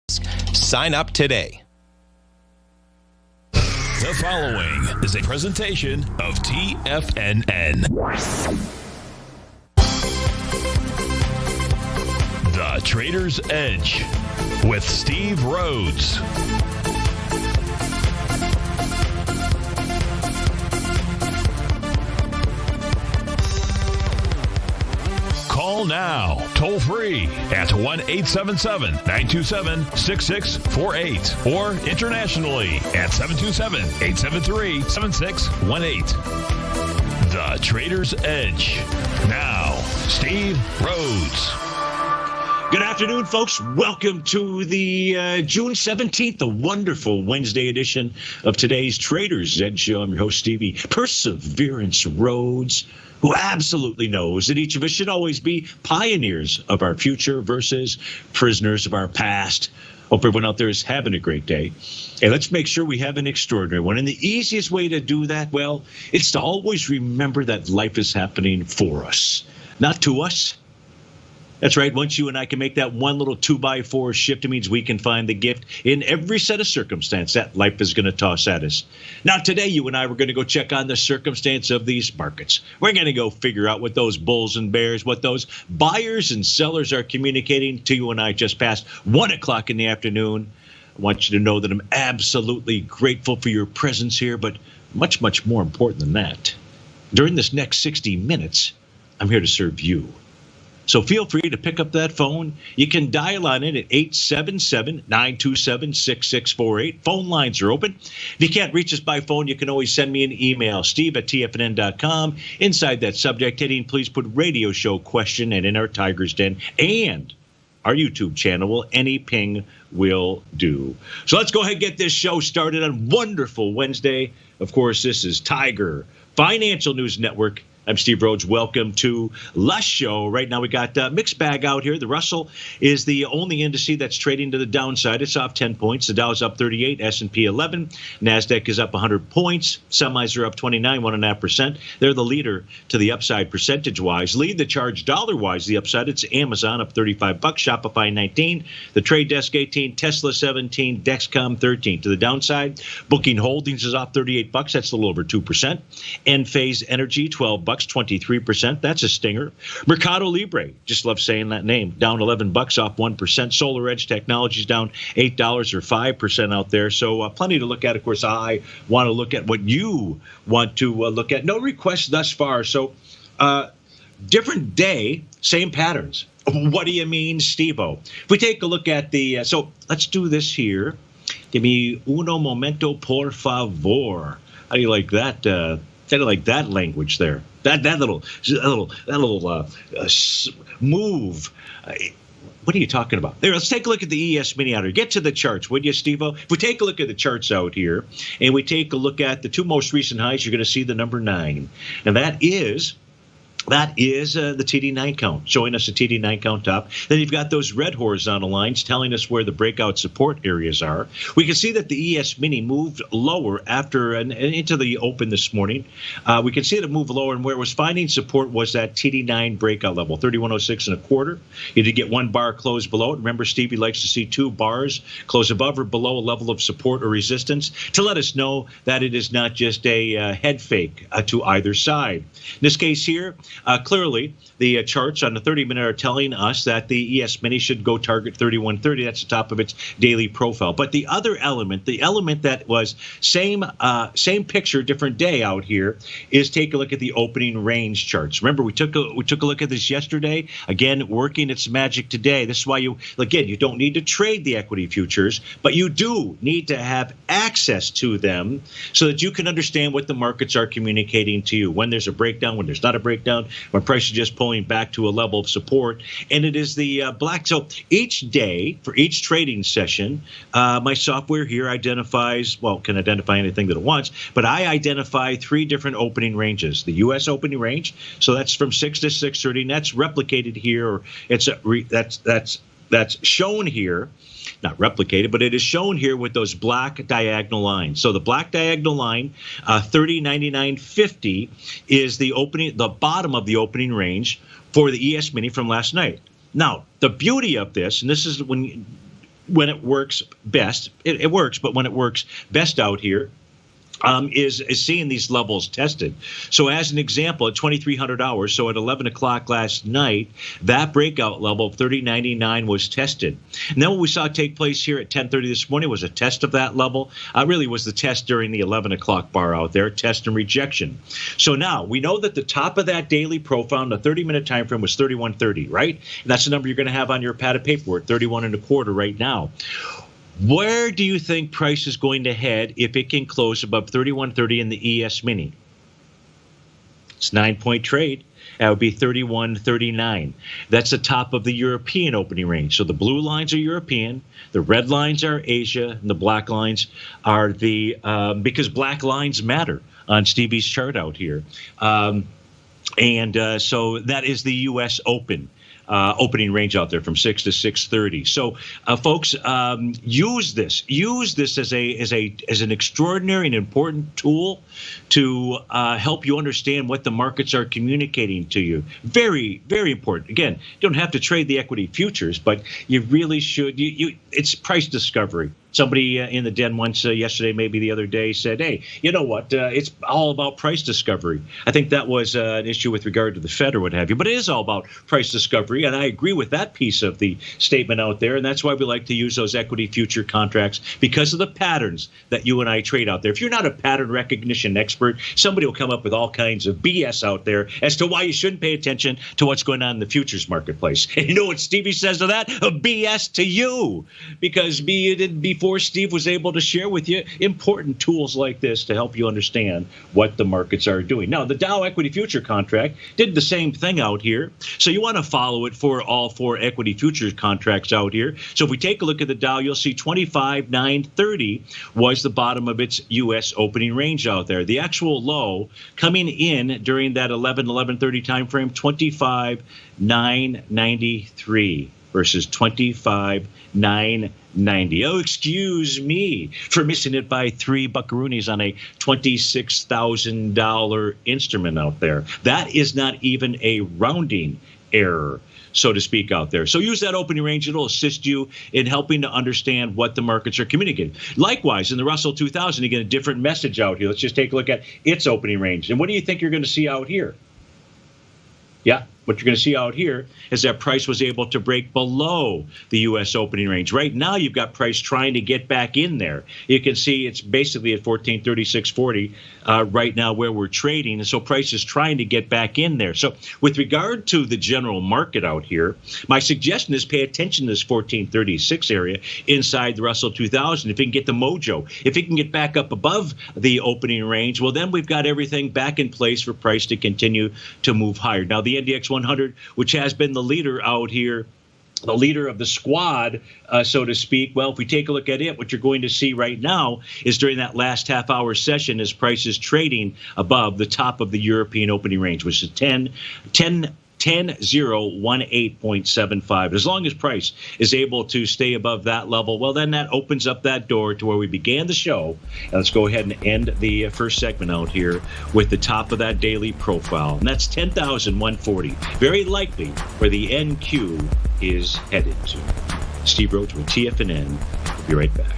Sign up today. The following is a presentation of TFNN. The Trader's Edge with Steve Rhodes. Call now, toll free at 1-877-927-6648 or internationally at 727-873-7618. The Trader's Edge. Now, Steve Rhodes. Good afternoon, folks. Welcome to the June 17th, the wonderful Wednesday edition of today's Trader's Edge Show. I'm your host, Stevie Perseverance Rhodes, who absolutely knows that each of us should always be pioneers of our future versus prisoners of our past. Hope everyone out there is having a great day. And let's make sure we have an extraordinary one. And the easiest way to do that, well, it's to always remember that life is happening for us, not to us. That's right. Once you and I can make that one little 2x4 shift, it means we can find the gift in every set of circumstance that life is going to toss at us. Now, today, you and I were going to go check on the circumstance of these markets. We're going to go figure out what those bulls and bears, what those buyers and sellers are communicating to you and I just past 1 o'clock in the afternoon. I want you to know that I'm absolutely grateful for your presence here, but much, much more important than that, during this next 60 minutes, I'm here to serve you. So feel free to pick up that phone. You can dial on it at 877-927-6648. Phone lines are open. If you can't reach us by phone, you can always send me an email, steve@tfnn.com. Inside that subject heading, please put radio show question, and in our Tiger's Den and our YouTube channel, any ping will do. So let's go ahead and get this show started on wonderful Wednesday. Of course, this is Tiger Financial News Network. I'm Steve Rhodes. Welcome to Lush Show. Right now we got a mixed bag out here. The Russell is the only indice that's trading to the downside. It's off 10 points. The Dow's up 38, S&P 11. NASDAQ is up 100 points. Semis are up 29, 1.5%. They're the leader to the upside percentage-wise. Lead the charge dollar-wise. The upside, it's Amazon up $35, Shopify 19, The Trade Desk 18, Tesla 17, Dexcom 13. To the downside, Booking Holdings is off $38. That's a little over 2%. Enphase Energy, $12. 23%. That's a stinger. Mercado Libre, just love saying that name, down $11 off 1%. Solar Edge Technologies down $8 or 5% out there. So plenty to look at. Of course, I want to look at what you want to look at. No requests thus far. So different day, same patterns. What do you mean, Steve-O? If we take a look at the, so let's do this here. Give me uno momento, por favor. How do you like that? Kind of like that language there. That little move. What are you talking about? There, let's take a look at the ES Mini out here. Get to the charts, would you, Steve-O? If we take a look at the charts out here, and we take a look at the two most recent highs, you're going to see the number 9. And that is the TD9 count, showing us the TD9 count top. Then you've got those red horizontal lines telling us where the breakout support areas are. We can see that the ES Mini moved lower after and into the open this morning. We can see it move lower, and where it was finding support was that TD9 breakout level, 3106.25. You did get one bar close below it. Remember, Stevie likes to see two bars close above or below a level of support or resistance to let us know that it is not just a head fake to either side. In this case here, clearly, the charts on the 30-minute are telling us that the ES Mini should go target 3130. That's the top of its daily profile. But the other element, the element that was same picture, different day out here, is take a look at the opening range charts. Remember, we took a look at this yesterday. Again, working its magic today. This is why you don't need to trade the equity futures, but you do need to have access to them so that you can understand what the markets are communicating to you. When there's a breakdown, when there's not a breakdown, when price is just pulling back to a level of support. And it is the black. So each day for each trading session, my software here can identify anything that it wants, but I identify 3 different opening ranges. The U.S. opening range, so that's from 6 to 6:30, and that's replicated here, or that's shown here. Not replicated, but it is shown here with those black diagonal lines. So the black diagonal line, 30.9950, is the bottom of the opening range for the ES Mini from last night. Now, the beauty of this, and this is when when it works best, it works, but when it works best out here, is seeing these levels tested. So as an example, at 2300 hours, so at 11 o'clock last night, that breakout level of 30.99 was tested. And then what we saw take place here at 10:30 this morning was a test of that level. Really was the test during the 11 o'clock bar out there, test and rejection. So now we know that the top of that daily profile in the 30-minute time frame was 31.30, right? And that's the number you're going to have on your pad of paper. We're at 31.25 right now. Where do you think price is going to head if it can close above 31.30 in the ES mini? It's a 9-point trade. That would be 31.39. That's the top of the European opening range. So the blue lines are European, the red lines are Asia, and the black lines are the because black lines matter on Stevie's chart out here. So that is the U.S. Open. Opening range out there from 6 to 6:30. So, folks, use this as an extraordinary and important tool to help you understand what the markets are communicating to you. Very, very important. Again, you don't have to trade the equity futures, but you really should. It's price discovery. Somebody in the den once yesterday, maybe the other day, said, hey, you know what? It's all about price discovery. I think that was an issue with regard to the Fed or what have you, but it is all about price discovery, and I agree with that piece of the statement out there, and that's why we like to use those equity future contracts, because of the patterns that you and I trade out there. If you're not a pattern recognition expert, somebody will come up with all kinds of BS out there as to why you shouldn't pay attention to what's going on in the futures marketplace. And you know what Stevie says to that? A BS to you, because before Steve was able to share with you important tools like this to help you understand what the markets are doing. Now, the Dow equity future contract did the same thing out here. So you want to follow it for all four equity futures contracts out here. So if we take a look at the Dow, you'll see 25,930 was the bottom of its U.S. opening range out there. The actual low coming in during that 11:30 time frame, 25,993 versus 25,990. Oh, excuse me for missing it by $3 buckaroonies on a $26,000 instrument out there. That is not even a rounding error, so to speak, out there. So use that opening range. It'll assist you in helping to understand what the markets are communicating. Likewise, in the Russell 2000, you get a different message out here. Let's just take a look at its opening range. And what do you think you're going to see out here? Yeah, what you're going to see out here is that price was able to break below the U.S. opening range. Right now, you've got price trying to get back in there. You can see it's basically at 1436.40 right now where we're trading. And so price is trying to get back in there. So with regard to the general market out here, my suggestion is pay attention to this 1436 area inside the Russell 2000. If it can get the mojo, if it can get back up above the opening range, well, then we've got everything back in place for price to continue to move higher. Now, the NDX 100, which has been the leader out here, the leader of the squad, so to speak. Well, if we take a look at it, what you're going to see right now is during that last half-hour session is prices trading above the top of the European opening range, which is 10,018.75. As long as price is able to stay above that level, well, then that opens up that door to where we began the show. And let's go ahead and end the first segment out here with the top of that daily profile. And that's 10,140. Very likely where the NQ is headed to. Steve Rhodes with TFNN. We'll be right back.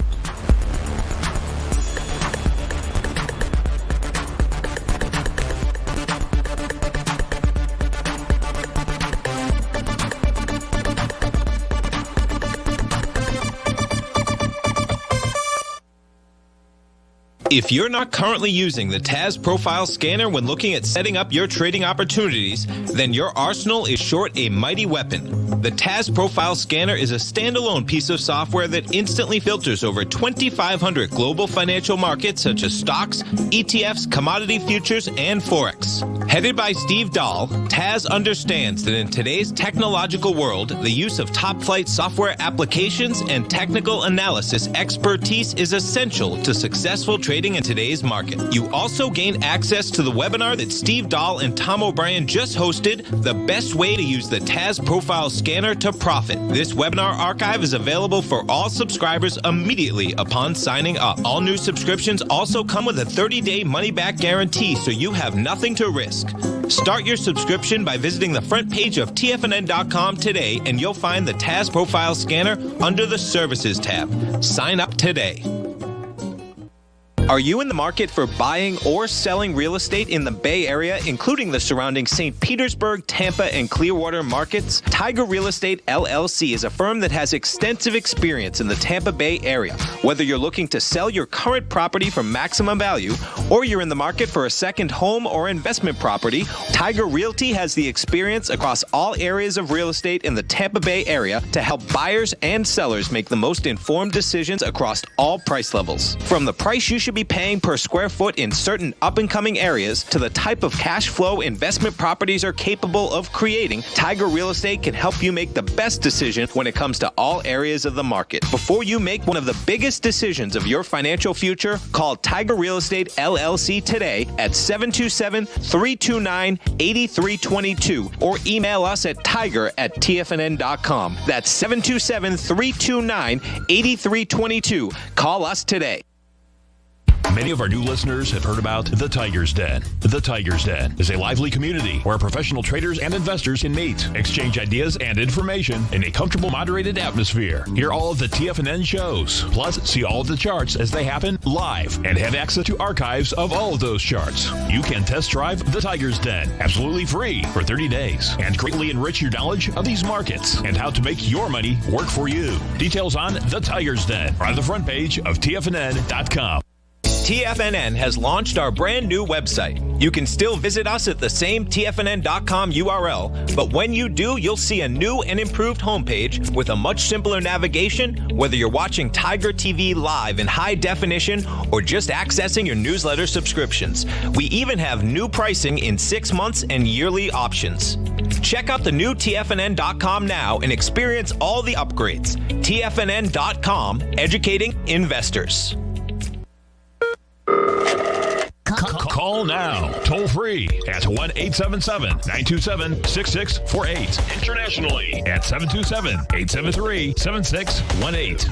If you're not currently using the TAS Profile Scanner when looking at setting up your trading opportunities, then your arsenal is short a mighty weapon. The TAS Profile Scanner is a standalone piece of software that instantly filters over 2,500 global financial markets such as stocks, ETFs, commodity futures, and Forex. Headed by Steve Dahl, TAS understands that in today's technological world, the use of top-flight software applications and technical analysis expertise is essential to successful trading trading in today's market. You also gain access to the webinar that Steve Dahl and Tom O'Brien just hosted, The Best Way to Use the TAS Profile Scanner to Profit. This webinar archive is available for all subscribers immediately upon signing up. All new subscriptions also come with a 30-day money-back guarantee, so you have nothing to risk. Start your subscription by visiting the front page of TFNN.com today, and you'll find the TAS Profile Scanner under the Services tab. Sign up today. Are you in the market for buying or selling real estate in the Bay Area, including the surrounding St. Petersburg, Tampa, and Clearwater markets? Tiger Real Estate LLC is a firm that has extensive experience in the Tampa Bay area. Whether you're looking to sell your current property for maximum value, or you're in the market for a second home or investment property, Tiger Realty has the experience across all areas of real estate in the Tampa Bay area to help buyers and sellers make the most informed decisions across all price levels. From the price you should be paying per square foot in certain up-and-coming areas to the type of cash flow investment properties are capable of creating, Tiger Real Estate can help you make the best decision when it comes to all areas of the market. Before you make one of the biggest decisions of your financial future, call Tiger Real Estate LLC today at 727-329-8322 or email us at tiger@tfnn.com. That's 727-329-8322. Call us today. Many of our new listeners have heard about The Tiger's Den. The Tiger's Den is a lively community where professional traders and investors can meet, exchange ideas and information in a comfortable, moderated atmosphere. Hear all of the TFNN shows, plus see all of the charts as they happen live and have access to archives of all of those charts. You can test drive The Tiger's Den absolutely free for 30 days and greatly enrich your knowledge of these markets and how to make your money work for you. Details on The Tiger's Den are on the front page of TFNN.com. TFNN has launched our brand new website. You can still visit us at the same TFNN.com URL, but when you do, you'll see a new and improved homepage with a much simpler navigation, whether you're watching Tiger TV live in high definition or just accessing your newsletter subscriptions. We even have new pricing in 6 months and yearly options. Check out the new TFNN.com now and experience all the upgrades. TFNN.com, educating investors. Call now, toll free at 1-877-927-6648. Internationally at 727-873-7618.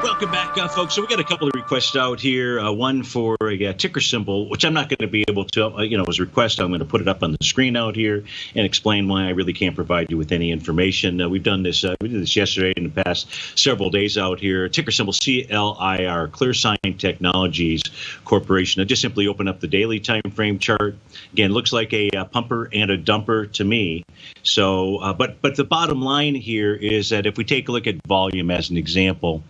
Welcome back, folks. So we got a couple of requests out here. One for a ticker symbol, which I'm not going to be able to, was a request. I'm going to put it up on the screen out here and explain why I really can't provide you with any information. We've done this. We did this yesterday in the past several days out here. Ticker symbol CLIR, ClearSign Technologies Corporation. I just simply open up the daily time frame chart. Again, looks like a pumper and a dumper to me. So, but the bottom line here is that if we take a look at volume as an example,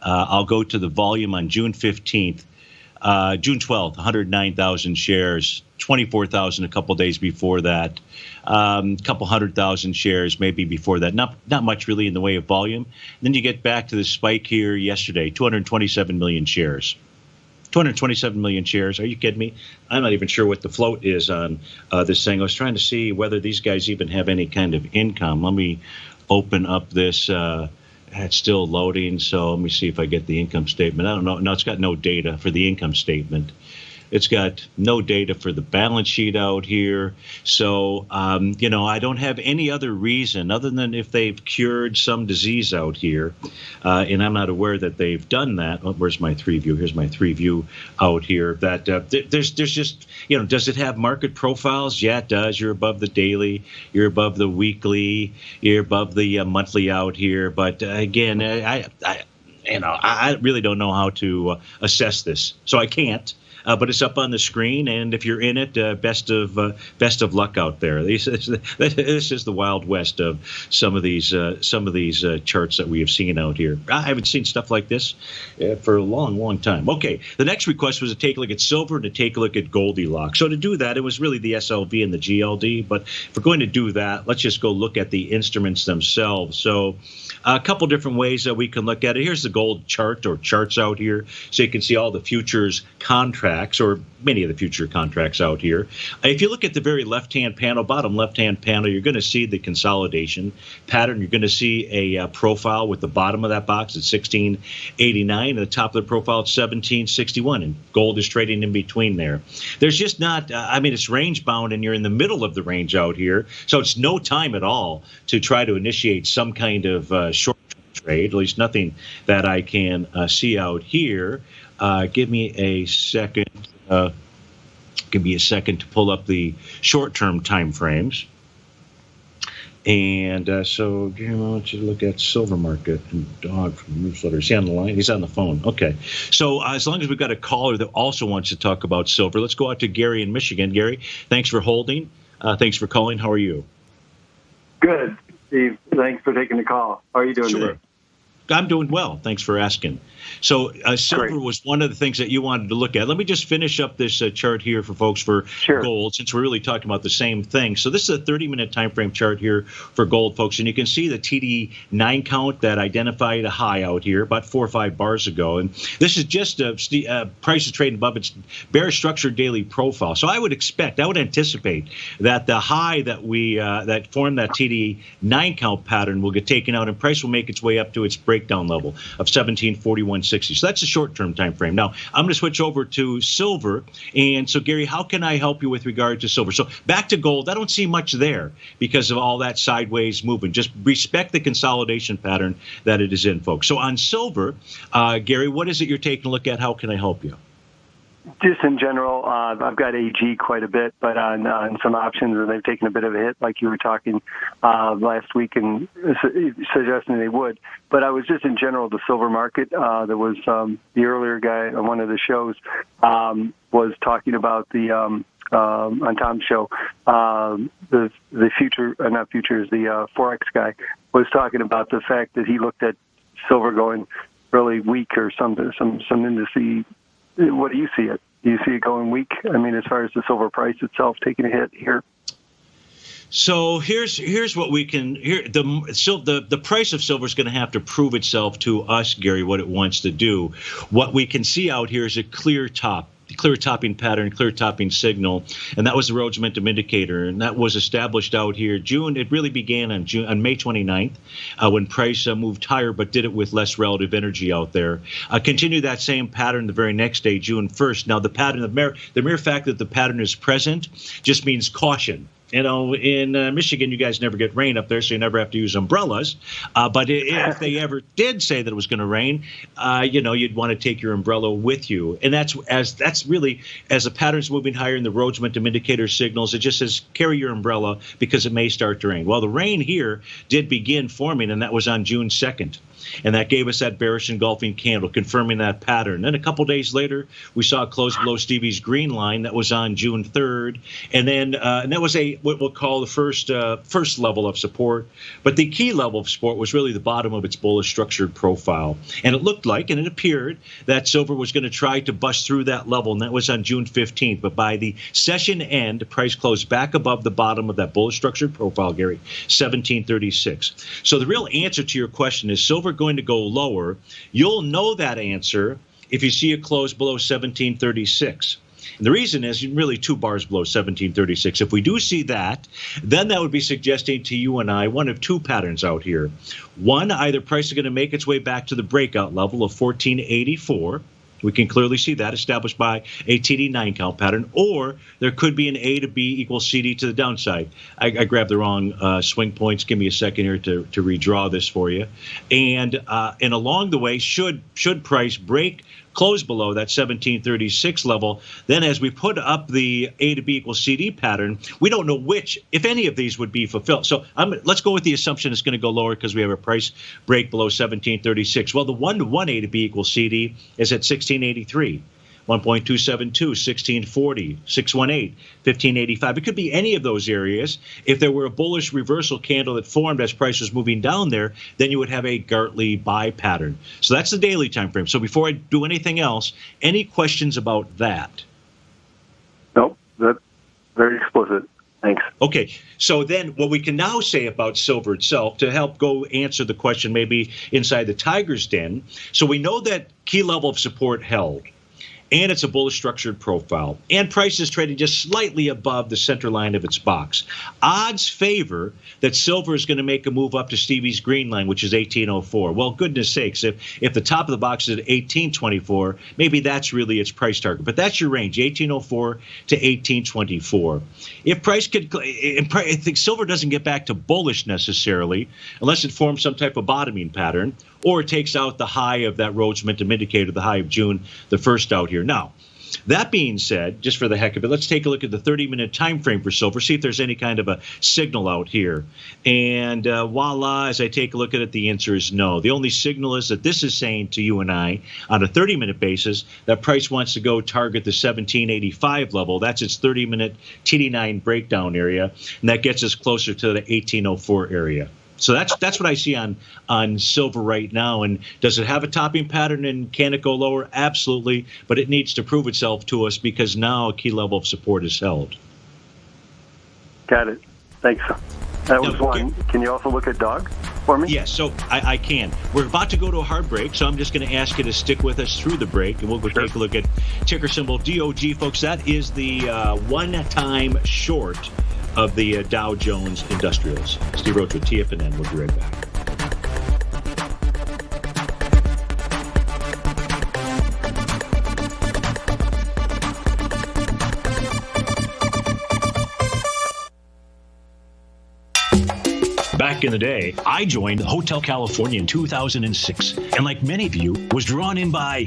I'll go to the volume on June 15th, June 12th, 109,000 shares, 24,000 a couple days before that, a couple 100,000 shares maybe before that. Not much really in the way of volume. Then you get back to the spike here yesterday, 227 million shares. 227 million shares. Are you kidding me? I'm not even sure what the float is on this thing. I was trying to see whether these guys even have any kind of income. Let me open up this. It's still loading, so let me see if I get the income statement. I don't know. No, it's got no data for the income statement. It's got no data for the balance sheet out here. So, I don't have any other reason other than if they've cured some disease out here. And I'm not aware that they've done that. Oh, where's my 3 view? Here's my 3 view out here. That there's just, does it have market profiles? Yeah, it does. You're above the daily. You're above the weekly. You're above the monthly out here. But again, I really don't know how to assess this. So I can't. But it's up on the screen, and if you're in it, best of luck out there. This is the Wild West of some of these charts that we have seen out here. I haven't seen stuff like this for a long time. Okay, the next request was to take a look at silver and to take a look at Goldilocks. So to do that, it was really the SLV and the GLD. But if we're going to do that, let's just go look at the instruments themselves. So a couple different ways that we can look at it. Here's the gold chart or charts out here, so you can see all the futures contracts contracts, or many of the future contracts out here. If you look at the very left-hand panel, bottom left-hand panel, you're going to see the consolidation pattern. You're going to see a profile with the bottom of that box at 1689, and the top of the profile at 1761, and gold is trading in between there. There's just not, it's range bound, and you're in the middle of the range out here, so it's no time at all to try to initiate some kind of short trade, at least nothing that I can see out here. Give me a second. Give me a second to pull up the short-term time frames. And so, I want you to look at silver market and Dog from the newsletter. Is he on the line? He's on the phone. Okay. So as long as we've got a caller that also wants to talk about silver, let's go out to Gary in Michigan. Gary, thanks for holding. Thanks for calling. How are you? Good, Steve. Thanks for taking the call. How are you doing today? I'm doing well. Thanks for asking. So silver Great. was one of the things that you wanted to look at. Let me just finish up this chart here for folks for gold, since we're really talking about the same thing. So this is a 30-minute time frame chart here for gold, folks, and you can see the TD9 count that identified a high out here about 4 or 5 bars ago. And this is just price is trading above its bearish structured daily profile. So I would anticipate that the high that we that formed that TD9 count pattern will get taken out, and price will make its way up to its breakdown level of 1741.60. So that's a short-term time frame. Now, I'm going to switch over to silver. And so, Gary, how can I help you with regard to silver? So back to gold, I don't see much there because of all that sideways movement. Just respect the consolidation pattern that it is in, folks. So on silver, Gary, what is it you're taking a look at? How can I help you? Just in general, I've got AG quite a bit, but on some options, and they've taken a bit of a hit, like you were talking last week, and suggesting they would. But I was just in general, the silver market. There was the earlier guy on one of the shows was talking about the on Tom's show, the future, not futures, the Forex guy was talking about the fact that he looked at silver going really weak, or some indice. What do you see it? Do you see it going weak? I mean, as far as the silver price itself taking a hit here. So here's what we can the price of silver is going to have to prove itself to us, Gary, what it wants to do. What we can see out here is a clear topping pattern, clear topping signal, and that was the Rhodes Momentum Indicator, and that was established out here June. It really began on May 29th when price moved higher, but did it with less relative energy out there. Continued that same pattern the very next day, June 1st. Now the pattern, the mere fact that the pattern is present just means caution. You know, in Michigan, you guys never get rain up there, so you never have to use umbrellas. But if they ever did say that it was going to rain, you'd want to take your umbrella with you. And that's really, as the pattern's moving higher in the Rhodes Momentum Indicator signals, it just says carry your umbrella because it may start to rain. Well, the rain here did begin forming, and that was on June 2nd. And that gave us that bearish engulfing candle, confirming that pattern. Then a couple days later, we saw it close below Stevie's green line. That was on June 3rd. And then and that was what we'll call the first level of support. But the key level of support was really the bottom of its bullish structured profile. And it looked like, and it appeared, that silver was going to try to bust through that level. And that was on June 15th. But by the session end, the price closed back above the bottom of that bullish structured profile, Gary, 1736. So the real answer to your question is silver going to go lower. You'll know that answer if you see it close below 1736. And the reason is really 2 bars below 1736. If we do see that, then that would be suggesting to you and I one of 2 patterns out here. One, either price is going to make its way back to the breakout level of 1484. We can clearly see that established by a TD9 count pattern, or there could be an A to B equals CD to the downside. I grabbed the wrong swing points. Give me a second here to redraw this for you. And along the way, should price close below that 1736 level, then as we put up the A to B equals CD pattern, we don't know which, if any of these would be fulfilled. So let's go with the assumption it's going to go lower because we have a price break below 1736. Well, the 1-to-1 A to B equals CD is at 1683. 1.272, 1640, 618, 1585. It could be any of those areas. If there were a bullish reversal candle that formed as price was moving down there, then you would have a Gartley buy pattern. So that's the daily time frame. So before I do anything else, any questions about that? Nope, that's very explicit. Thanks. Okay, so then what we can now say about silver itself to help go answer the question maybe inside the tiger's den. So we know that key level of support held. and it's a bullish structured profile, and price is trading just slightly above the center line of its box. Odds favor that silver is going to make a move up to Stevie's green line, which is 1804. Well, goodness sakes, if the top of the box is at 1824, maybe that's really its price target. But that's your range, 1804 to 1824. If price could, I think silver doesn't get back to bullish necessarily, unless it forms some type of bottoming pattern, or it takes out the high of that Rhodes Momentum Indicator, the high of June, the first out here. Now, that being said, just for the heck of it, let's take a look at the 30-minute time frame for silver, see if there's any kind of a signal out here. And voila, as I take a look at it, the answer is no. The only signal is that this is saying to you and I, on a 30-minute basis, that price wants to go target the 1785 level. That's its 30-minute TD9 breakdown area, and that gets us closer to the 1804 area. So that's what I see on silver right now. And does it have a topping pattern and can it go lower? Absolutely. But it needs to prove itself to us because now a key level of support is held. Got it. Thanks. That was one. Can you also look at dog for me? Yes, so I can. We're about to go to a hard break, so I'm just going to ask you to stick with us through the break, and we'll go take a look at ticker symbol DOG, folks. That is the one-time short of the Dow Jones Industrials. Steve Rhodes with TFNN. We'll be right back. Back in the day, I joined Hotel California in 2006, and like many of you, was drawn in by,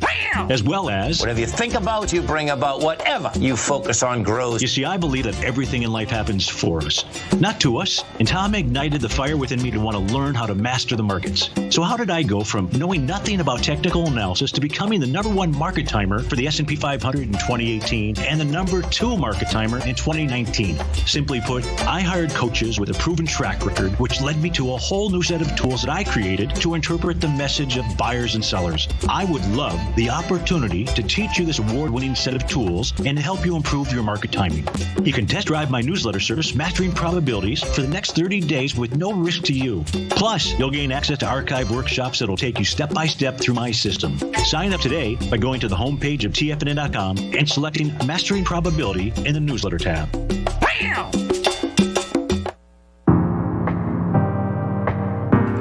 as well as, whatever you think about, you bring about. Whatever you focus on grows. You see, I believe that everything in life happens for us, not to us. And Tom ignited the fire within me to want to learn how to master the markets. So how did I go from knowing nothing about technical analysis to becoming the #1 market timer for the S&P 500 in 2018 and the #2 market timer in 2019? Simply put, I hired coaches with a proven track record, which led me to a whole new set of tools that I created to interpret the message of buyers and sellers. I would love the opportunity to teach you this award-winning set of tools and help you improve your market timing. You can test drive my newsletter service, Mastering Probabilities, for the next 30 days with no risk to you. Plus, you'll gain access to archive workshops that'll take you step by step through my system. Sign up today by going to the homepage of TFNN.com and selecting Mastering Probability in the newsletter tab. Bam!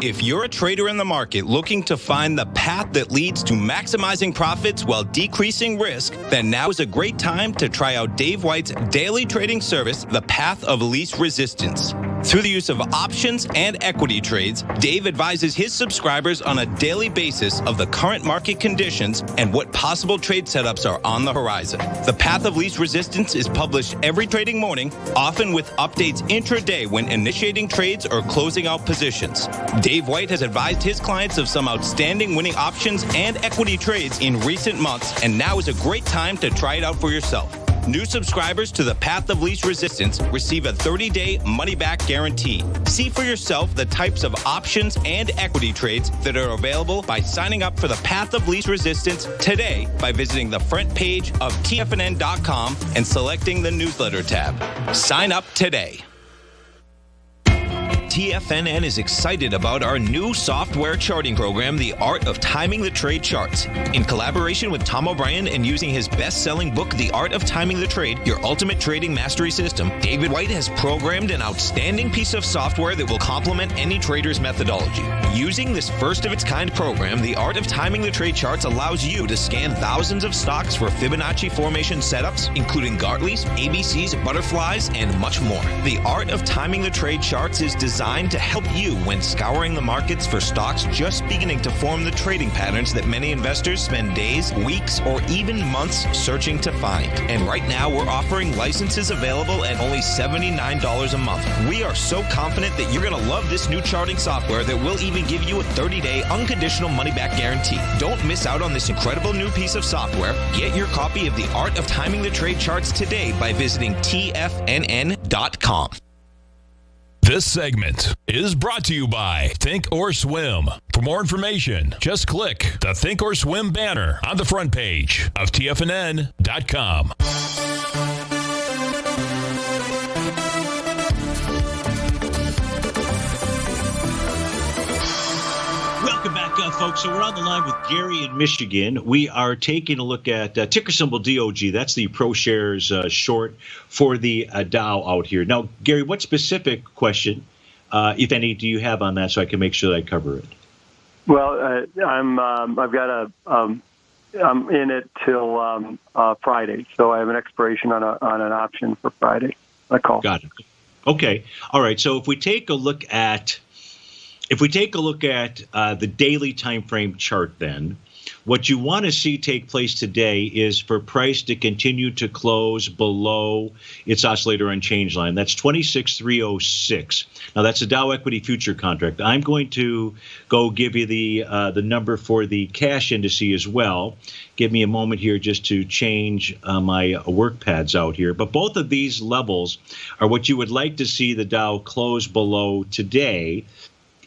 If you're a trader in the market looking to find the path that leads to maximizing profits while decreasing risk, then now is a great time to try out Dave White's daily trading service, The Path of Least Resistance. Through the use of options and equity trades, Dave advises his subscribers on a daily basis of the current market conditions and what possible trade setups are on the horizon. The Path of Least Resistance is published every trading morning, often with updates intraday when initiating trades or closing out positions. Dave White has advised his clients of some outstanding winning options and equity trades in recent months, and now is a great time to try it out for yourself. New subscribers to the Path of Least Resistance receive a 30-day money-back guarantee. See for yourself the types of options and equity trades that are available by signing up for the Path of Least Resistance today by visiting the front page of TFNN.com and selecting the newsletter tab. Sign up today. TFNN is excited about our new software charting program, The Art of Timing the Trade Charts. In collaboration with Tom O'Brien and using his best-selling book, The Art of Timing the Trade, Your Ultimate Trading Mastery System, David White has programmed an outstanding piece of software that will complement any trader's methodology. Using this first-of-its-kind program, The Art of Timing the Trade Charts allows you to scan thousands of stocks for Fibonacci formation setups, including Gartleys, ABCs, butterflies, and much more. The Art of Timing the Trade Charts is designed to help you when scouring the markets for stocks just beginning to form the trading patterns that many investors spend days, weeks, or even months searching to find. And right now, we're offering licenses available at only $79 a month. We are so confident that you're going to love this new charting software that will even give you a 30-day unconditional money-back guarantee. Don't miss out on this incredible new piece of software. Get your copy of The Art of Timing the Trade Charts today by visiting TFNN.com. This segment is brought to you by Think or Swim. For more information, just click the Think or Swim banner on the front page of TFNN.com. Welcome back, folks, so we're on the line with Gary in Michigan. We are taking a look at ticker symbol DOG. That's the ProShares short for the Dow out here. Now, Gary, what specific question, if any, do you have on that so I can make sure that I cover it? Well, I'm in it till Friday, so I have an expiration on an option for Friday. A call. Got it. Okay. All right. So if we take a look at the daily time frame chart, then what you want to see take place today is for price to continue to close below its oscillator unchanged line. That's 26,306. Now that's a Dow equity future contract. I'm going to go give you the number for the cash indice as well. Give me a moment here just to change my work pads out here. But both of these levels are what you would like to see the Dow close below today.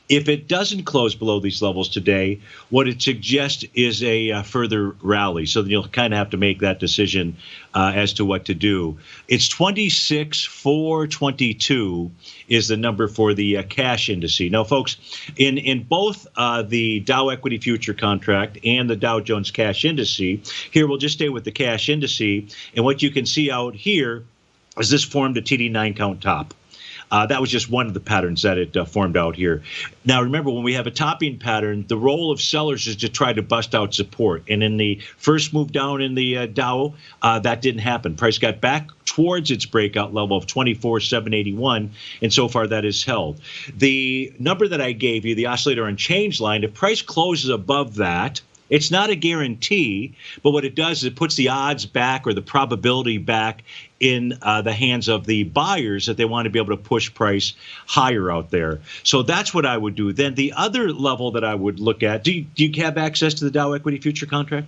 If it doesn't close below these levels today, what it suggests is a further rally. So then you'll kind of have to make that decision as to what to do. It's 26,422 is the number for the cash indice. Now, folks, in both the Dow equity future contract and the Dow Jones cash indice, here we'll just stay with the cash indice. And what you can see out here is this formed a TD9 count top. That was just one of the patterns that it formed out here. Now, remember, when we have a topping pattern, the role of sellers is to try to bust out support. And in the first move down in the Dow, that didn't happen. Price got back towards its breakout level of 24,781, and so far that is held. The number that I gave you, the oscillator unchanged line, if price closes above that, it's not a guarantee, but what it does is it puts the odds back or the probability back in the hands of the buyers that they want to be able to push price higher out there. So that's what I would do. Then the other level that I would look at, do you have access to the Dow equity future contract?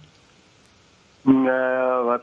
No,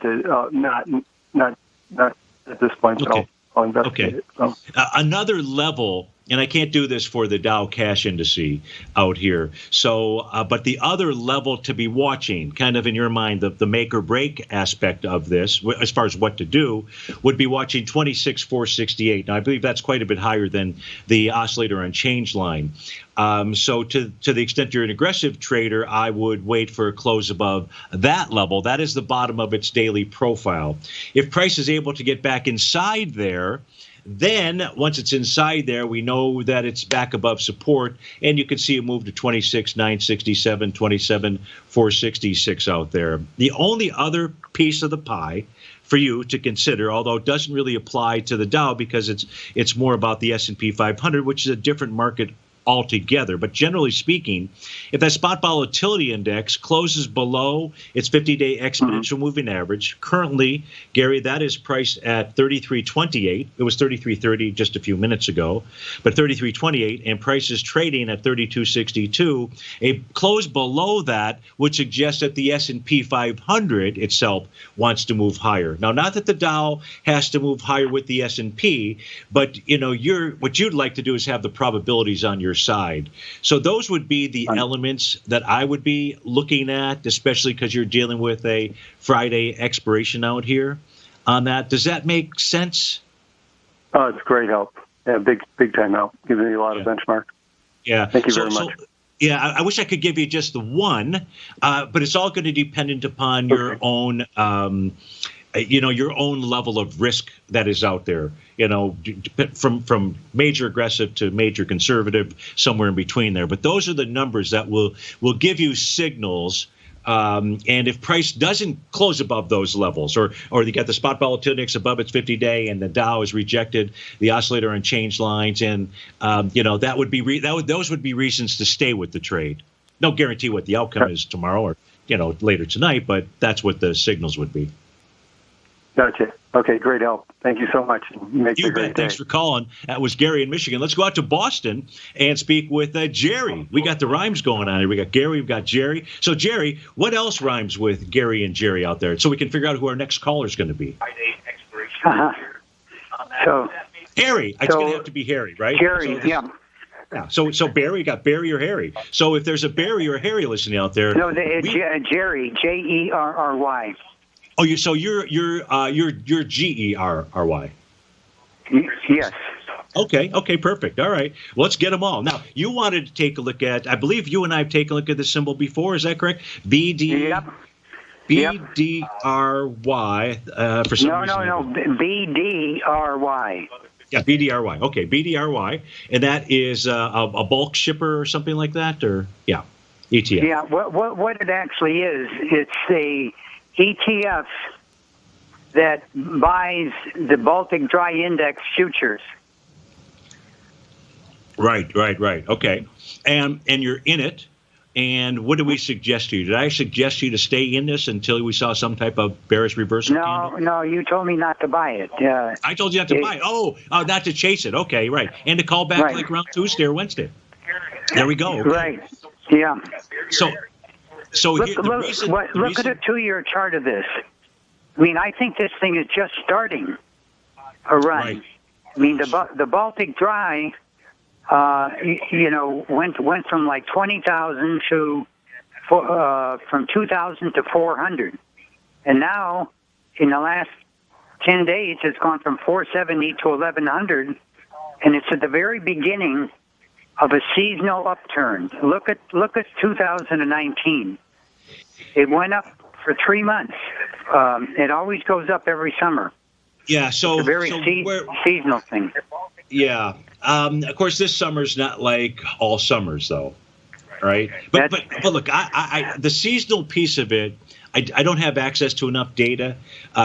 not at this point. Okay. I'll investigate it. So. Another level, and I can't do this for the Dow cash indice out here. So, but the other level to be watching, kind of in your mind, the make or break aspect of this, as far as what to do, would be watching 26,468. Now, I believe that's quite a bit higher than the oscillator unchanged line. So to the extent you're an aggressive trader, I would wait for a close above that level. That is the bottom of its daily profile. If price is able to get back inside there, then once it's inside there, we know that it's back above support, and you can see it move to 26,967, 27,466 out there. The only other piece of the pie for you to consider, although it doesn't really apply to the Dow because it's more about the S&P 500, which is a different market altogether. But generally speaking, if that spot volatility index closes below its 50-day exponential moving average, currently, Gary, that is priced at 33.28. It was 33.30 just a few minutes ago, but 33.28, and price is trading at 32.62. A close below that would suggest that the S&P 500 itself wants to move higher. Now, not that the Dow has to move higher with the S&P, but what you'd like to do is have the probabilities on your side. So those would be the elements that I would be looking at, especially because you're dealing with a Friday expiration out here on that. Does that make sense? Oh, it's great help. Yeah, big time help. Giving you a lot of benchmark. Yeah. Thank you very much. Yeah, I wish I could give you just the one, but it's all going to depend upon your own your own level of risk that is out there, from major aggressive to major conservative, somewhere in between there. But those are the numbers that will give you signals. And if price doesn't close above those levels, or you got the spot volatility index above its 50-day, and the Dow has rejected the oscillator unchanged lines, and that would be those would be reasons to stay with the trade. No guarantee what the outcome is tomorrow or later tonight, but that's what the signals would be. Gotcha. Okay, great help. Thank you so much. You bet. Thanks for calling. That was Gary in Michigan. Let's go out to Boston and speak with Jerry. We got the rhymes going on here. We got Gary, we've got Jerry. So, Jerry, what else rhymes with Gary and Jerry out there so we can figure out who our next caller is going to be? So, Harry. It's going to have to be Harry, right? Jerry, yeah. So Barry, got Barry or Harry. So if there's a Barry or a Harry listening out there. No, Jerry, Jerry. Oh, you're Gerry. Yes. Okay, perfect. All right. Well, let's get them all. Now, you wanted to take a look at, I believe you and I have taken a look at the symbol before. Is that correct? BDRY. For some reason. No. BDRY. Yeah, BDRY. Okay, BDRY. And that is a bulk shipper or something like that? Or, yeah, ETF. Yeah, what it actually is, it's a ETF that buys the Baltic Dry Index futures. Right. Okay. And you're in it. And what did we suggest to you? Did I suggest you to stay in this until we saw some type of bearish reversal candle? No, you told me not to buy it. I told you not to buy it. Oh, not to chase it. Okay, right. And to call back like around Tuesday or Wednesday. There we go. Okay. Right. Yeah. So look at a 2-year chart of this. I mean, I think this thing is just starting a run. Right. I mean, the Baltic Dry, went from like 20,000 to from 2,000 to 400, and now in the last 10 days, it's gone from 470 to 1,100, and it's at the very beginning of a seasonal upturn. Look at 2019. It went up for 3 months. It always goes up every summer. Yeah, so it's a very seasonal thing. Yeah. Of course, this summer's not like all summers, though, right? But look, I the seasonal piece of it, I don't have access to enough data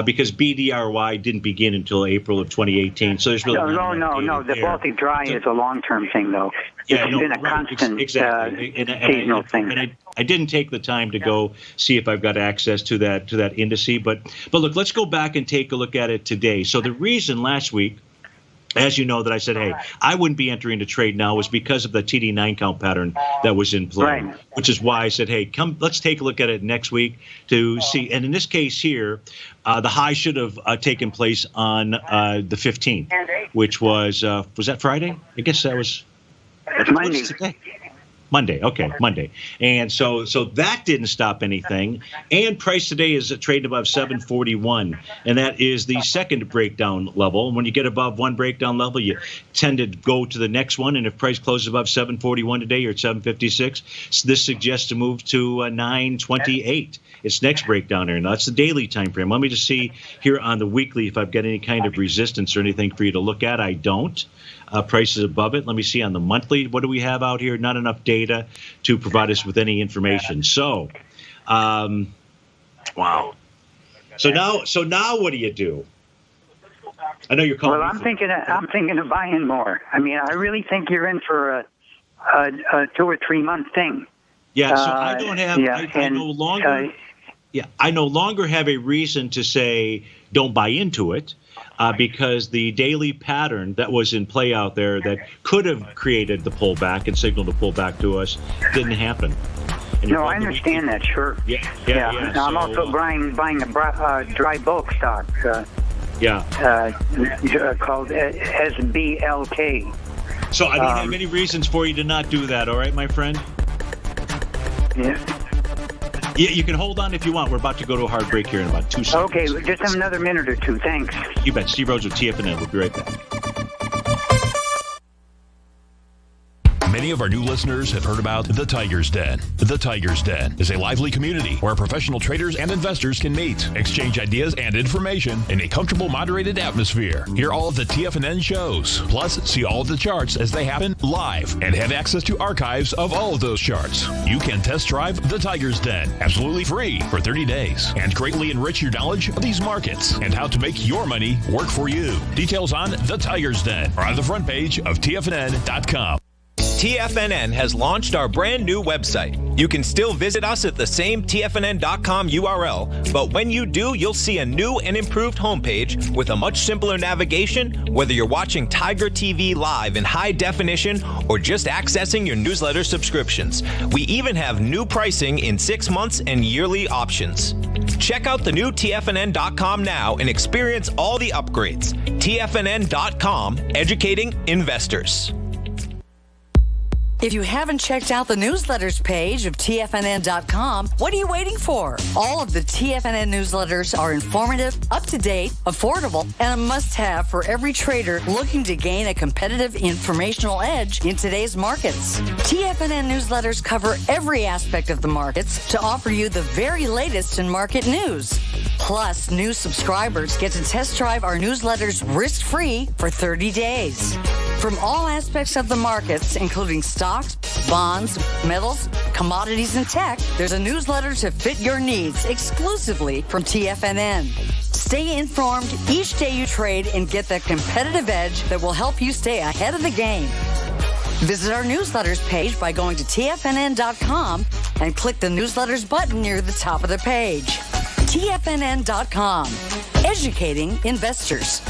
because BDRY didn't begin until April of 2018. So there's really no. The Baltic Dry is a long-term thing, though. It's been a constant seasonal thing. And I didn't take the time to go see if I've got access to that indice. But look, let's go back and take a look at it today. So the reason last week, as you know, that I said, hey, I wouldn't be entering the trade now was because of the TD9 count pattern that was in play, which is why I said, hey, come, let's take a look at it next week to see. And in this case here, the high should have taken place on the 15th, which was that Friday? I guess that was Monday. Monday. And so that didn't stop anything. And price today is trading above 741, and that is the second breakdown level. And when you get above one breakdown level, you tend to go to the next one. And if price closes above 741 today, you're at 756. So this suggests a move to 928. It's next breakdown area. Now, that's the daily time frame. Let me just see here on the weekly if I've got any kind of resistance or anything for you to look at. I don't. Prices above it. Let me see on the monthly. What do we have out here? Not enough data to provide us with any information. So, wow. So now what do you do? I know you're calling. Well, I'm thinking of buying more. I mean, I really think you're in for a 2 or 3 month thing. Yeah. So I don't have. I no longer. I no longer have a reason to say don't buy into it. Because the daily pattern that was in play out there that could have created the pullback and signaled a pullback to us didn't happen. No, I understand that, sure. Yeah. I'm also buying a dry bulk stock. Called SBLK. So I don't have any reasons for you to not do that, all right, my friend? Yeah. Yeah, you can hold on if you want. We're about to go to a hard break here in about 2 seconds. Okay, just have another minute or two. Thanks. You bet. Steve Rhodes with TFNN. We'll be right back. Many of our new listeners have heard about The Tiger's Den. The Tiger's Den is a lively community where professional traders and investors can meet, exchange ideas and information in a comfortable, moderated atmosphere. Hear all of the TFNN shows, plus see all of the charts as they happen live and have access to archives of all of those charts. You can test drive The Tiger's Den absolutely free for 30 days and greatly enrich your knowledge of these markets and how to make your money work for you. Details on The Tiger's Den are on the front page of TFNN.com. TFNN has launched our brand new website. You can still visit us at the same TFNN.com URL, but when you do, you'll see a new and improved homepage with a much simpler navigation, whether you're watching Tiger TV live in high definition or just accessing your newsletter subscriptions. We even have new pricing in 6 months and yearly options. Check out the new TFNN.com now and experience all the upgrades. TFNN.com, educating investors. If you haven't checked out the newsletters page of TFNN.com, what are you waiting for? All of the TFNN newsletters are informative, up-to-date, affordable, and a must-have for every trader looking to gain a competitive informational edge in today's markets. TFNN newsletters cover every aspect of the markets to offer you the very latest in market news. Plus, new subscribers get to test drive our newsletters risk-free for 30 days. From all aspects of the markets, including stocks, bonds, metals, commodities, and tech, there's a newsletter to fit your needs exclusively from TFNN. Stay informed each day you trade and get that competitive edge that will help you stay ahead of the game. Visit our newsletters page by going to TFNN.com and click the newsletters button near the top of the page. TFNN.com, educating investors.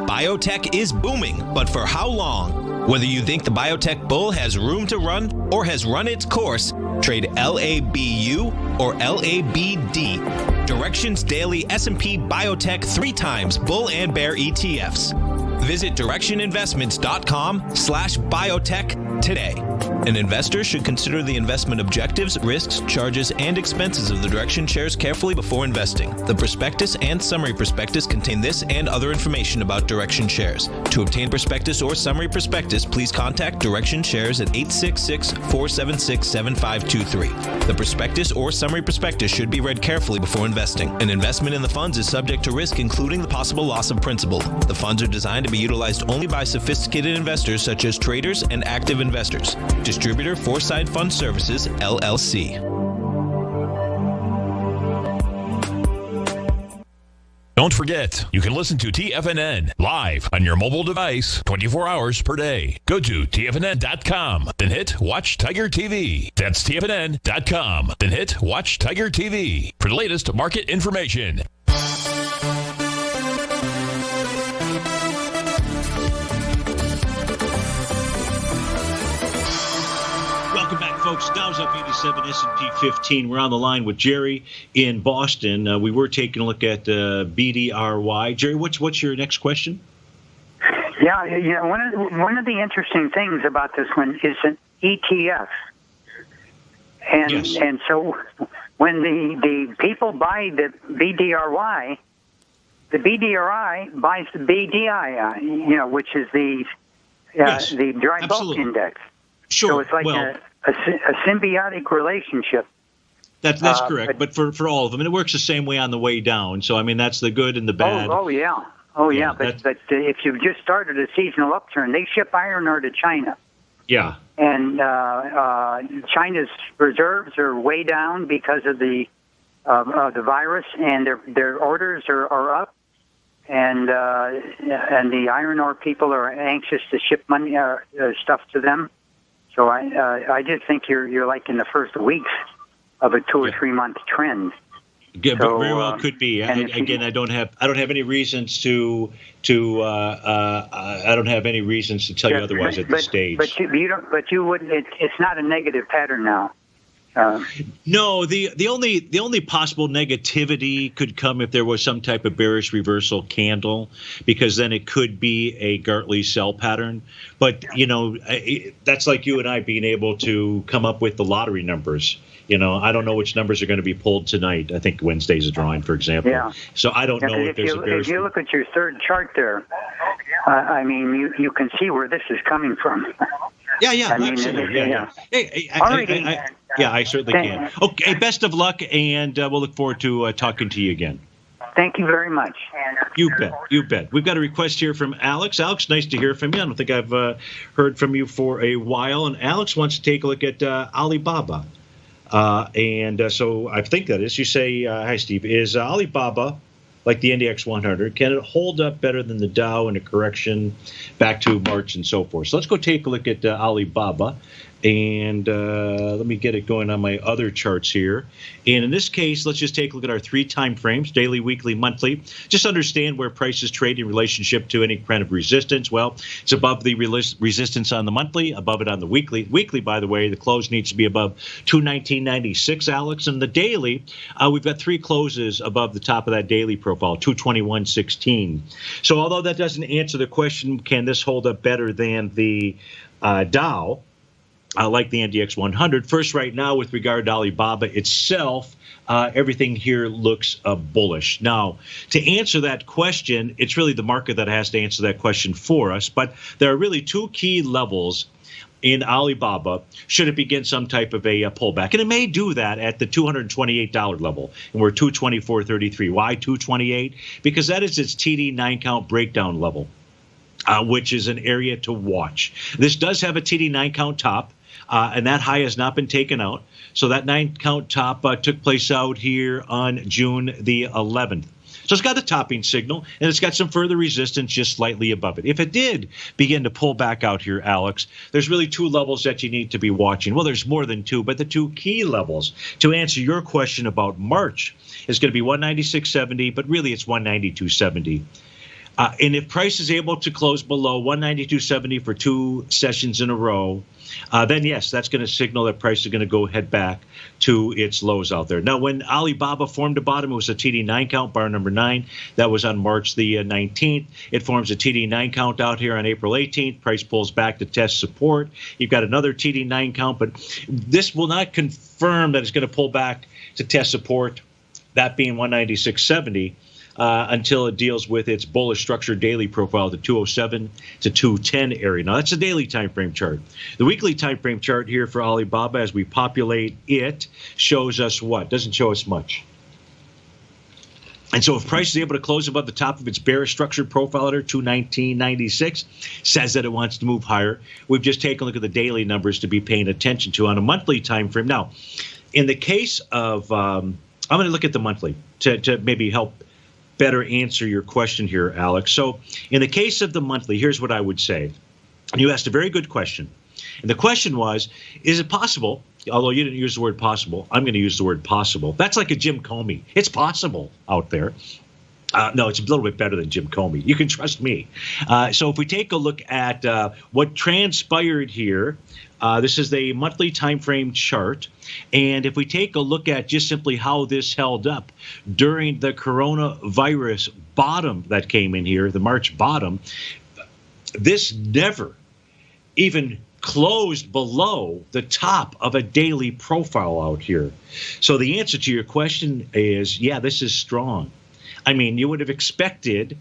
Biotech is booming, but for how long? Whether you think the biotech bull has room to run or has run its course, trade LABU or LABD. Directions Daily S&P Biotech 3 times bull and bear ETFs. Visit directioninvestments.com/biotech today. An investor should consider the investment objectives, risks, charges, and expenses of the Direction shares carefully before investing. The prospectus and summary prospectus contain this and other information about Direction shares. To obtain prospectus or summary prospectus, please contact Direction shares at 866-476-7523. The prospectus or summary prospectus should be read carefully before investing. An investment in the funds is subject to risk, including the possible loss of principal. The funds are designed to be utilized only by sophisticated investors such as traders and active investors. Distributor Foreside Fund Services, LLC. Don't forget, you can listen to TFNN live on your mobile device 24 hours per day. Go to TFNN.com, then hit Watch Tiger TV. That's TFNN.com, then hit Watch Tiger TV for the latest market information. Welcome back, folks. Dow's up 87, S&P 15. We're on the line with Jerry in Boston. We were taking a look at BDRY. Jerry, what's your next question? Yeah, one of the interesting things about this one is an ETF. And Yes. and so when the people buy the BDRY, the BDRI buys the BDI, which is the Yes, the dry bulk absolutely. index. Sure. So it's like a symbiotic relationship. That's correct. But for all of them, and it works the same way on the way down. So, I mean, that's the good and the bad. Oh yeah. But if you've just started a seasonal upturn, they ship iron ore to China. Yeah. And China's reserves are way down because of the virus, and their orders are up, and the iron ore people are anxious to ship money stuff to them. So I just think you're like in the first weeks of a 2 or 3 month trend. Yeah, So, very well could be. I don't have any reasons to I don't have any reasons to tell you otherwise at this stage. But you wouldn't. It's not a negative pattern now. No, the only possible negativity could come if there was some type of bearish reversal candle, because then it could be a Gartley sell pattern. But that's like you and I being able to come up with the lottery numbers. I don't know which numbers are going to be pulled tonight. I think Wednesday's a drawing, for example. Yeah. So I don't know if there's a bearish. If you look at your third chart there, I mean, you can see where this is coming from. Yeah, I mean, absolutely. yeah. I certainly can. Okay, best of luck, and we'll look forward to talking to you again. Thank you very much. You bet. We've got a request here from Alex. Alex, nice to hear from you. I don't think I've heard from you for a while. And Alex wants to take a look at Alibaba. So I think that is, you say, hi, Steve, is Alibaba like the NDX 100? Can it hold up better than the Dow in a correction back to March and so forth? So let's go take a look at Alibaba. And let me get it going on my other charts here. And in this case, let's just take a look at our 3 time frames, daily, weekly, monthly. Just understand where prices trade in relationship to any kind of resistance. Well, it's above the resistance on the monthly, above it on the weekly. Weekly, by the way, the close needs to be above 219.96, Alex. And the daily, we've got 3 closes above the top of that daily profile, 221.16. So although that doesn't answer the question, can this hold up better than the Dow? Like the NDX 100. First, right now, with regard to Alibaba itself, everything here looks bullish. Now, to answer that question, it's really the market that has to answer that question for us. But there are really 2 key levels in Alibaba should it begin some type of a pullback. And it may do that at the $228 level. And we're 224.33. Why 228? Because that is its TD 9-count breakdown level, which is an area to watch. This does have a TD 9-count top. And that high has not been taken out. So that 9-count top took place out here on June the 11th. So it's got the topping signal, and it's got some further resistance just slightly above it. If it did begin to pull back out here, Alex, there's really 2 levels that you need to be watching. Well, there's more than 2, but the 2 key levels to answer your question about March is going to be 196.70, but really it's 192.70. And if price is able to close below 192.70 for 2 sessions in a row, then yes, that's going to signal that price is going to go head back to its lows out there. Now, when Alibaba formed a bottom, it was a TD 9-count, bar number 9. That was on March the 19th. It forms a TD 9-count out here on April 18th. Price pulls back to test support. You've got another TD 9-count, but this will not confirm that it's going to pull back to test support, that being 196.70. Until it deals with its bullish structure daily profile, the 207 to 210 area. Now, that's a daily time frame chart. The weekly time frame chart here for Alibaba, as we populate it, shows us what? Doesn't show us much. And so if price is able to close above the top of its bearish structured profile at 219.96, says that it wants to move higher. We've just taken a look at the daily numbers to be paying attention to on a monthly time frame. Now, in the case of, I'm going to look at the monthly to maybe help better answer your question here, Alex. So in the case of the monthly, here's what I would say. And you asked a very good question. And the question was, is it possible, although you didn't use the word possible, I'm going to use the word possible. That's like a Jim Comey. It's possible out there. No, it's a little bit better than Jim Comey. You can trust me. So if we take a look at what transpired here, this is the monthly time frame chart. And if we take a look at just simply how this held up during the coronavirus bottom that came in here, the March bottom, this never even closed below the top of a daily profile out here. So the answer to your question is, yeah, this is strong. I mean, you would have expected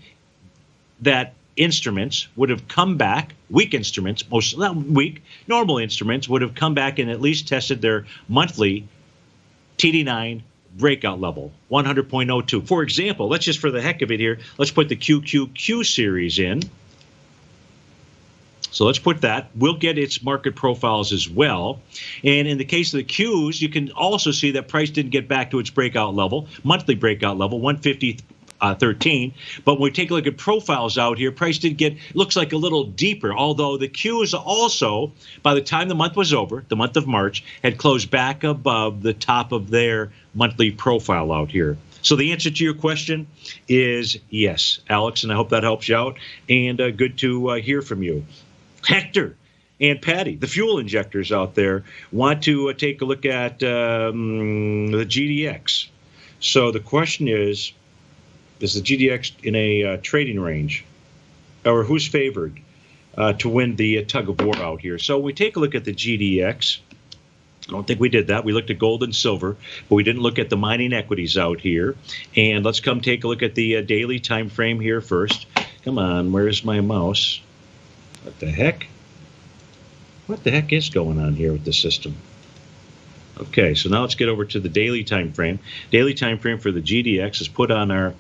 that instruments would have come back, weak instruments, most not weak, normal instruments would have come back and at least tested their monthly TD9 breakout level, 100.02. For example, let's just for the heck of it here, let's put the QQQ series in. So let's put that. We'll get its market profiles as well. And in the case of the Qs, you can also see that price didn't get back to its breakout level, monthly breakout level, 150.13. But when we take a look at profiles out here, price did get, looks like a little deeper, although the Qs also, by the time the month was over, the month of March, had closed back above the top of their monthly profile out here. So the answer to your question is yes, Alex, and I hope that helps you out. And good to hear from you. Hector and Patty, the fuel injectors out there, want to take a look at the GDX. So the question is the GDX in a trading range? Or who's favored to win the tug of war out here? So we take a look at the GDX. I don't think we did that. We looked at gold and silver, but we didn't look at the mining equities out here. And let's come take a look at the daily time frame here first. Come on, where's my mouse? What the heck? What the heck is going on here with the system? Okay, so now let's get over to the daily time frame. Daily time frame for the GDX is put on our,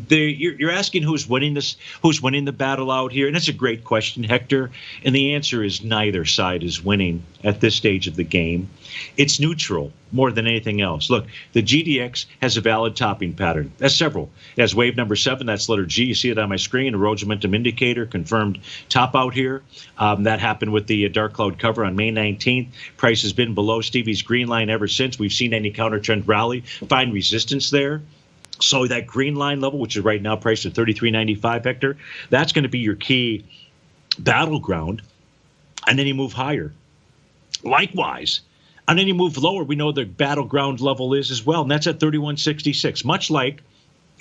You're asking who's winning the battle out here, and that's a great question, Hector. And the answer is neither side is winning at this stage of the game. It's neutral more than anything else. Look, the GDX has a valid topping pattern. That's several. It has wave number 7. That's letter G. You see it on my screen. A Rhodes momentum indicator, confirmed top out here. That happened with the dark cloud cover on May 19th. Price has been below Stevie's green line ever since. We've seen any counter trend rally find resistance there. So that green line level, which is right now priced at $33.95, Hector, that's going to be your key battleground. And then you move higher. Likewise, and then you move lower, we know the battleground level is as well, and that's at $31.66. Much like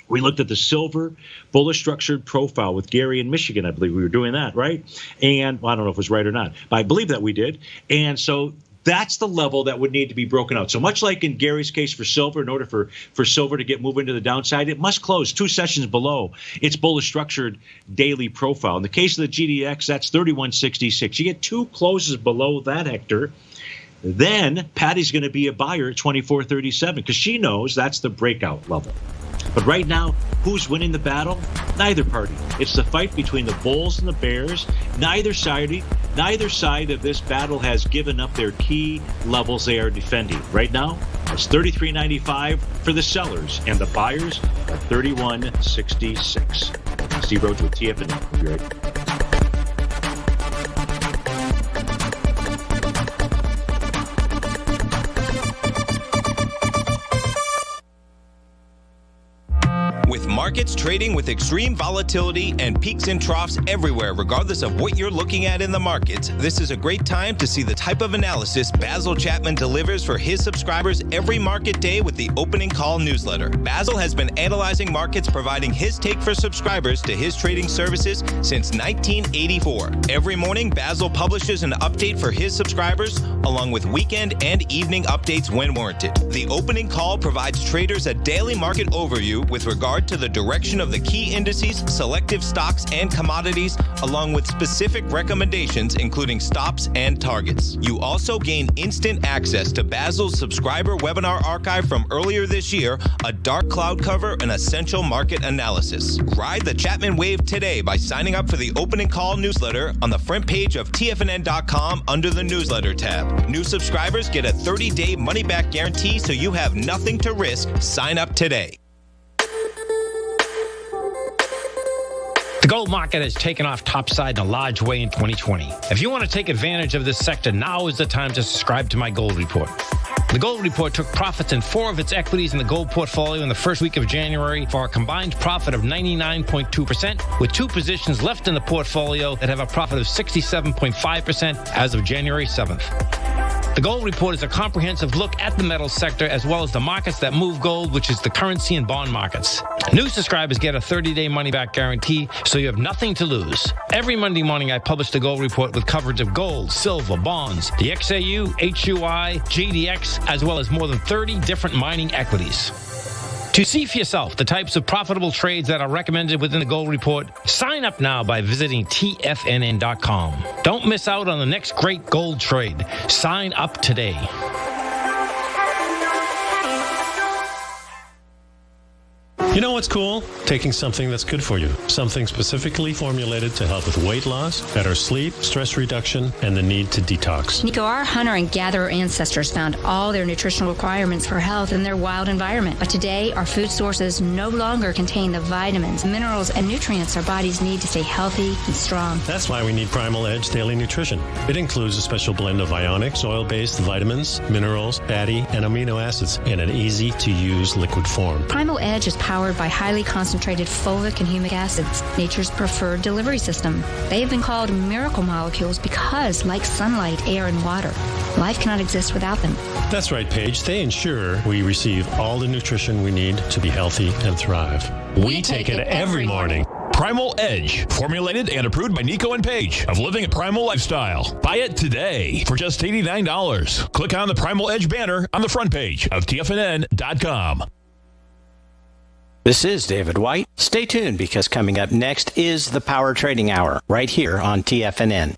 we looked at the silver bullish structured profile with Gary in Michigan. I believe we were doing that, right? And well, I don't know if it was right or not, but I believe that we did. And so that's the level that would need to be broken out. So much like in Gary's case for silver, in order for silver to get moving to the downside, it must close 2 sessions below its bullish structured daily profile. In the case of the GDX, that's 31.66. You get 2 closes below that, Hector. Then Patty's going to be a buyer at 24.37 because she knows that's the breakout level. But right now, who's winning the battle? Neither party. It's the fight between the bulls and the bears. Neither side of this battle has given up their key levels they are defending. Right now, it's $33.95 for the sellers, and the buyers at $31.66. Steve Rhodes with TFNN. We'll be right back. With markets trading with extreme volatility and peaks and troughs everywhere, regardless of what you're looking at in the markets, this is a great time to see the type of analysis Basil Chapman delivers for his subscribers every market day with the Opening Call newsletter. Basil has been analyzing markets, providing his take for subscribers to his trading services since 1984. Every morning, Basil publishes an update for his subscribers, along with weekend and evening updates when warranted. The Opening Call provides traders a daily market overview with regard to the direction of the key indices, selective stocks, and commodities, along with specific recommendations, including stops and targets. You also gain instant access to Basil's subscriber webinar archive from earlier this year, a dark cloud cover, and essential market analysis. Ride the Chapman wave today by signing up for the Opening Call newsletter on the front page of TFNN.com under the newsletter tab. New subscribers get a 30-day money-back guarantee, so you have nothing to risk. Sign up today. The gold market has taken off topside in a large way in 2020. If you want to take advantage of this sector, now is the time to subscribe to my gold report. The gold report took profits in 4 of its equities in the gold portfolio in the first week of January for a combined profit of 99.2%, with 2 positions left in the portfolio that have a profit of 67.5% as of January 7th. The gold report is a comprehensive look at the metals sector as well as the markets that move gold, which is the currency and bond markets. New subscribers get a 30-day money-back guarantee, so you have nothing to lose. Every Monday morning, I publish the gold report with coverage of gold, silver, bonds, the XAU, HUI, GDX, as well as more than 30 different mining equities. To see for yourself the types of profitable trades that are recommended within the gold report, sign up now by visiting TFNN.com. Don't miss out on the next great gold trade. Sign up today. You know what's cool? Taking something that's good for you. Something specifically formulated to help with weight loss, better sleep, stress reduction, and the need to detox. Nico, our hunter and gatherer ancestors found all their nutritional requirements for health in their wild environment. But today, our food sources no longer contain the vitamins, minerals, and nutrients our bodies need to stay healthy and strong. That's why we need Primal Edge Daily Nutrition. It includes a special blend of ionic, soil-based vitamins, minerals, fatty, and amino acids in an easy-to-use liquid form. Primal Edge is powered by highly concentrated fulvic and humic acids, nature's preferred delivery system. They have been called miracle molecules because, like sunlight, air, and water, life cannot exist without them. That's right, Paige. They ensure we receive all the nutrition we need to be healthy and thrive. We take it every morning. Primal Edge, formulated and approved by Nico and Paige of Living a Primal Lifestyle. Buy it today for just $89. Click on the Primal Edge banner on the front page of TFNN.com. This is David White. Stay tuned because coming up next is the Power Trading Hour right here on TFNN.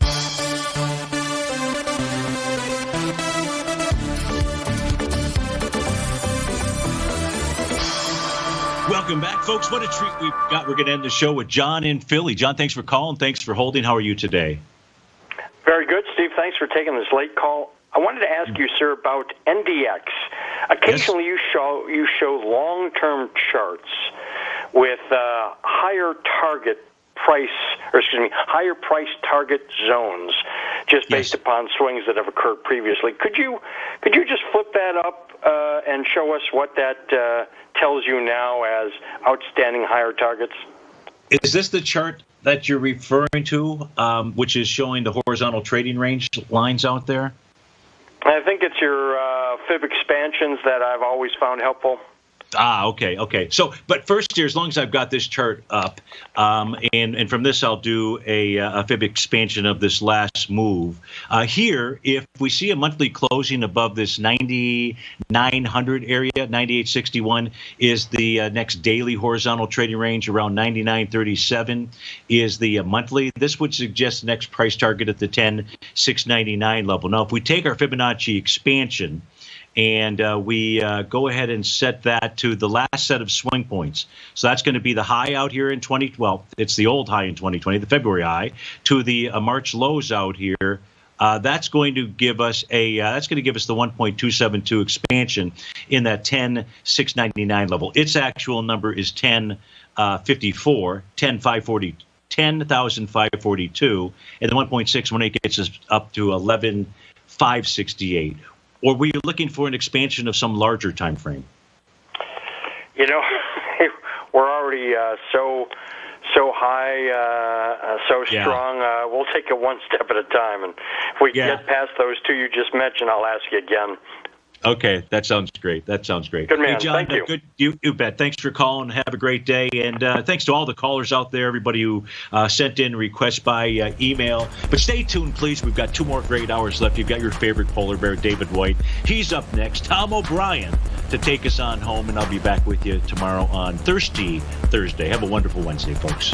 Welcome back, folks. What a treat we've got. We're going to end the show with John in Philly. John, thanks for calling. Thanks for holding. How are you today? Very good, Steve. Thanks for taking this late call. I wanted to ask you, sir, about NDX. Occasionally, you show long-term charts with higher price target zones, just based upon swings that have occurred previously. Could you just flip that up and show us what that tells you now as outstanding higher targets? Is this the chart that you're referring to, which is showing the horizontal trading range lines out there? I think it's your fib expansions that I've always found helpful. Okay. So, but first here, as long as I've got this chart up, and from this I'll do a fib expansion of this last move. Here, if we see a monthly closing above this 9,900 area, 98.61 is the next daily horizontal trading range. Around 99.37 is the monthly. This would suggest the next price target at the 10,699 level. Now, if we take our Fibonacci expansion, and we go ahead and set that to the last set of swing points. So that's going to be the high out here in it's the old high in 2020, the February high, to the March lows out here. That's going to give us the 1.272 expansion in that 10,699 level. Its actual number is 10,542, and the 1.618 gets us up to 11,568. Or were you looking for an expansion of some larger time frame? We're already so high, so strong. We'll take it one step at a time. And if we get past those two you just mentioned, I'll ask you again. Okay, that sounds great. Good man. Hey, John, thank you. You bet. Thanks for calling. Have a great day. And thanks to all the callers out there, everybody who sent in requests by email. But stay tuned, please. We've got 2 more great hours left. You've got your favorite polar bear, David White. He's up next. Tom O'Brien to take us on home. And I'll be back with you tomorrow on Thirsty Thursday. Have a wonderful Wednesday, folks.